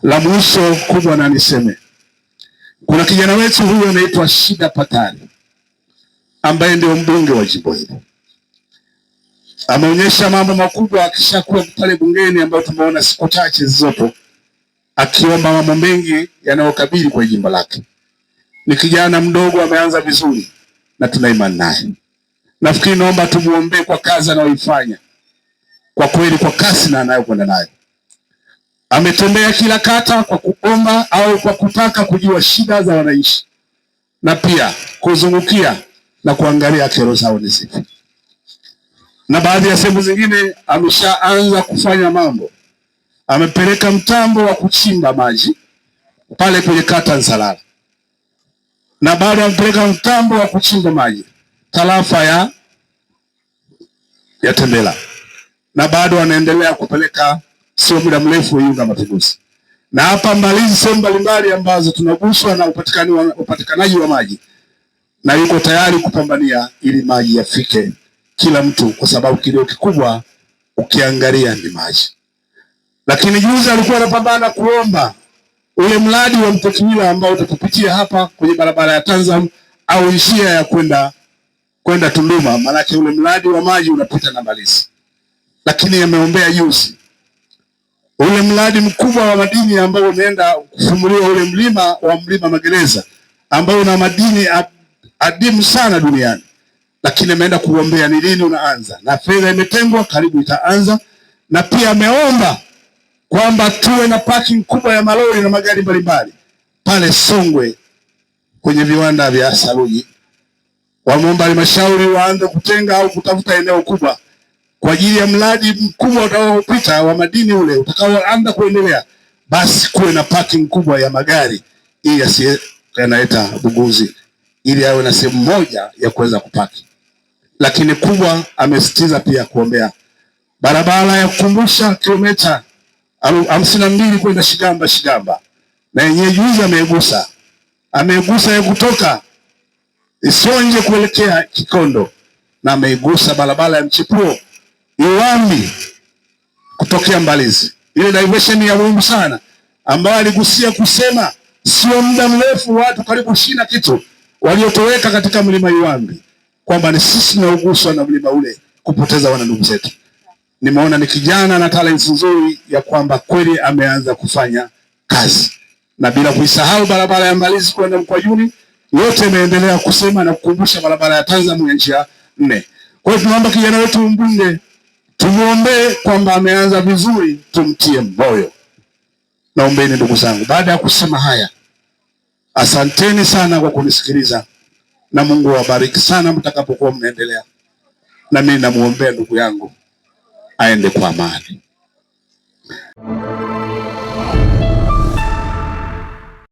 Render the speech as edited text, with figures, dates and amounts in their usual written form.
La mwisho kubwa na niseme, kuna kijana wetu huyu anaitwa Shida Patari ambaye ndio mbunge wa jimbo hili. Ameonyesha mambo makubwa akishakuwa pale bungeni, ambayo tumeona siku chache zilizopo akiomba mambo mengi yanayokabili kwa jimbo lake. Ni kijana mdogo, ameanza vizuri na tuna imani naye. Nafikiri naomba tumuombe kwa kazi anayoifanya, kwa kweli, kwa kasi na anayokwenda nayo. Ametembea kila kata kwa kuomba au kwa kutaka kujua shida za wananchi na pia kuzungukia na kuangalia kero zao ni zipi. Na baadhi ya sehemu zingine ameshaanza kufanya mambo. Amepeleka mtambo wa kuchimba maji pale kwenye kata Nsalala, na bado amepeleka mtambo wa kuchimba maji tarafa ya Tembela, na bado anaendelea kupeleka sio muda mrefu Iunga Mapinduzi. Na hapa Mbalizi, sehemu mbalimbali ambazo tunaguswa na upatikanaji wa maji, na yuko tayari kupambania ili maji yafike kila mtu, kwa sababu kilio kikubwa ukiangalia ni maji. Lakini juzi alikuwa anapambana kuomba ule mradi wa Mtekiwila ambao utakupitia hapa kwenye barabara ya Tanzam au njia ya kwenda Tunduma, maana ule mradi wa maji unapita na Mbalizi. Lakini ameombea juzi ule mradi mkubwa wa madini ambao umeenda kufumuliwa ule mlima Magereza ambao una madini adimu sana duniani, lakini ameenda kuombea ni lini unaanza, na fedha imetengwa karibu itaanza. Na pia ameomba kwamba tuwe na parking kubwa ya malori na magari mbalimbali pale Songwe kwenye viwanda vya saruji. Wameomba halmashauri waanze kutenga au kutafuta eneo kubwa kwa ajili ya mradi mkubwa utakaopita wa madini ule utakaoanza kuendelea, basi kuwe na parking kubwa ya magari ili asiye yanaleta buguzi, ili awe na sehemu moja ya kuweza kupaki. Lakini kubwa amesitiza pia kuombea barabara ya kukumbusha kilomita 52 kwenda Shigamba, na yenyewe juzi amegusa ya kutoka Isonje kuelekea Kikondo, na ameigusa barabara ya mchipuo Iwambi kutokea Mbalizi. Ile diversion ya muhimu sana ambayo aligusia kusema sio muda mrefu watu karibu 20 kitu waliotoweka katika mlima Iwambi, kwamba ni sisi tunaoguswa na mlima ule kupoteza wana ndugu zetu. Nimeona ni kijana na talent nzuri ya kwamba kweli ameanza kufanya kazi, na bila kuisahau barabara ya Mbalizi kwenda Mkwajuni yote imeendelea kusema na kukumbusha barabara ya Tanzania ya njia 4. Kwa hiyo tunaomba kijana wetu mbunge tumuombee kwamba ameanza vizuri, tumtie moyo. Naombeni ndugu zangu, baada ya kusema haya, asanteni sana kwa kunisikiliza, na Mungu awabariki sana mtakapokuwa mnaendelea. Na mimi namuombea ndugu yangu aende kwa amani.